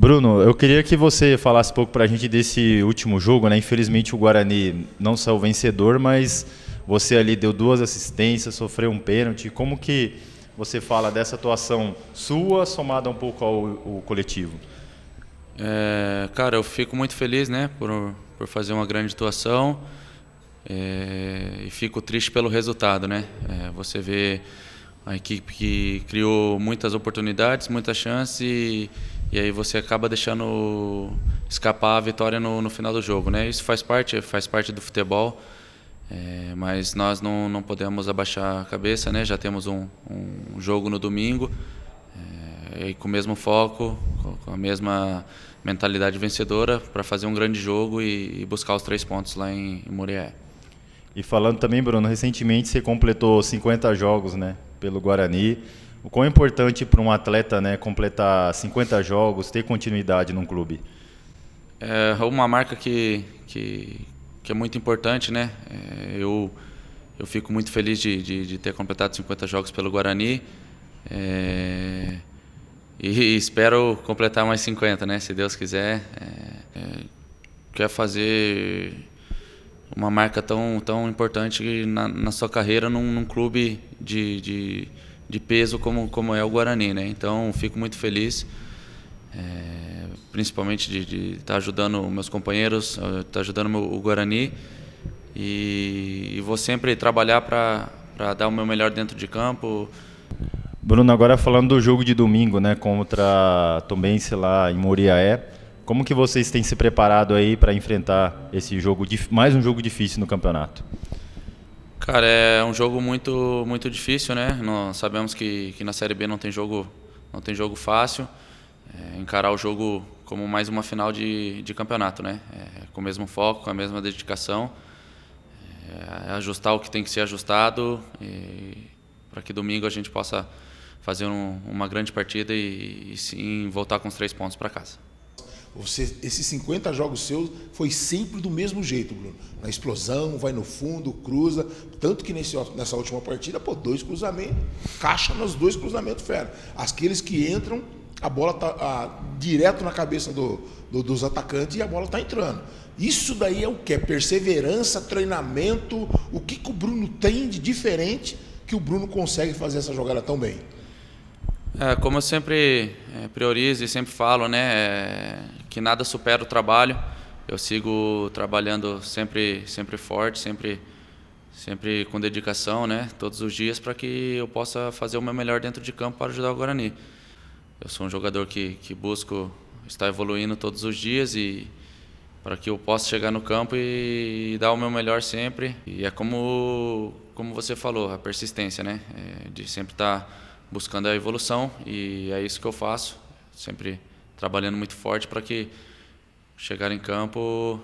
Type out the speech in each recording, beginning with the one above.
Bruno, eu queria que você falasse um pouco para a gente desse último jogo, né? Infelizmente o Guarani não saiu vencedor, mas você ali deu 2 assistências, sofreu um pênalti. Como que você fala dessa atuação sua somada um pouco ao coletivo? Cara, eu fico muito feliz, né, por fazer uma grande atuação, e fico triste pelo resultado, né? Você vê a equipe que criou muitas oportunidades, muitas chances e aí você acaba deixando escapar a vitória no final do jogo, né? Isso faz parte do futebol, mas nós não podemos abaixar a cabeça, né? Já temos um jogo no domingo, e com o mesmo foco, com a mesma mentalidade vencedora para fazer um grande jogo e buscar os 3 pontos lá em Muriaé. E falando também, Bruno, recentemente você completou 50 jogos, né, pelo Guarani. O quão é importante para um atleta, né, completar 50 jogos, ter continuidade num clube? É uma marca que é muito importante, né? Eu fico muito feliz de ter completado 50 jogos pelo Guarani. E espero completar mais 50, né? Se Deus quiser. Quer fazer uma marca tão importante na sua carreira num clube de peso como é o Guarani, né? Então fico muito feliz, principalmente de estar ajudando meus companheiros, estar ajudando o Guarani e vou sempre trabalhar para dar o meu melhor dentro de campo. Bruno, agora falando do jogo de domingo, né, contra a Tombense lá em Muriaé, como que vocês têm se preparado aí para enfrentar esse jogo, mais um jogo difícil no campeonato? Cara, é um jogo muito difícil, né? Nós sabemos que na Série B não tem jogo fácil. Encarar o jogo como mais uma final de campeonato, né? Com o mesmo foco, com a mesma dedicação, ajustar o que tem que ser ajustado para que domingo a gente possa fazer uma grande partida e sim voltar com os 3 pontos para casa. Esses 50 jogos seus foi sempre do mesmo jeito, Bruno. Na explosão, vai no fundo, cruza. Tanto que nessa última partida, 2 cruzamentos, caixa nos 2 cruzamentos, fera. Aqueles que entram, a bola tá direto na cabeça dos atacantes e a bola tá entrando. Isso daí é o que? Perseverança, treinamento. O que o Bruno tem de diferente que o Bruno consegue fazer essa jogada tão bem? Como eu sempre priorizo e sempre falo, né, que nada supera o trabalho. Eu sigo trabalhando sempre forte, sempre com dedicação, né, todos os dias, para que eu possa fazer o meu melhor dentro de campo para ajudar o Guarani. Eu sou um jogador que busco estar evoluindo todos os dias e para que eu possa chegar no campo e dar o meu melhor sempre. E é como você falou, a persistência, né, de sempre estar buscando a evolução, e é isso que eu faço, sempre trabalhando muito forte para que chegar em campo,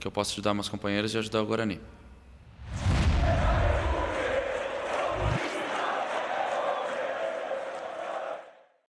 que eu possa ajudar meus companheiros e ajudar o Guarani.